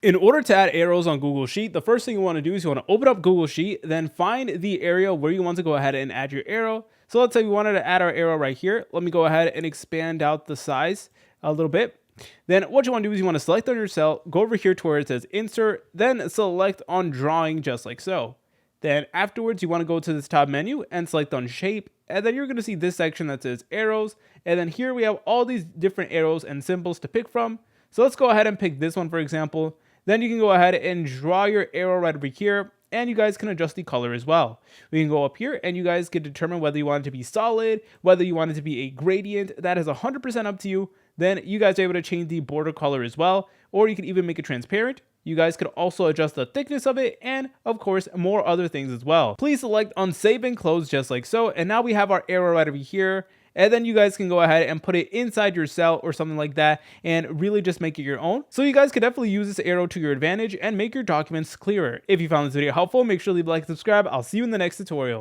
In order to add arrows on Google Sheet, the first thing you want to do is you want to open up Google Sheet, then find the area where you want to go ahead and add your arrow. So let's say we wanted to add our arrow right here. Let me go ahead and expand out the size a little bit. Then what you want to do is you want to select on your cell, go over here to where it says insert, then select on drawing just like so. Then afterwards, you want to go to this tab menu and select on shape. And then you're going to see this section that says arrows. And then here we have all these different arrows and symbols to pick from. So let's go ahead and pick this one, for example. Then you can go ahead and draw your arrow right over here. And you guys can adjust the color as well. We can go up here and you guys can determine whether you want it to be solid, whether you want it to be a gradient. That is 100% up to you. Then you guys are able to change the border color as well. Or you can even make it transparent. You guys could also adjust the thickness of it and, of course, more other things as well. Please select on save and close just like so. And now we have our arrow right over here. And then you guys can go ahead and put it inside your cell or something like that and really just make it your own. So you guys could definitely use this arrow to your advantage and make your documents clearer. If you found this video helpful, make sure to leave a like and subscribe. I'll see you in the next tutorial.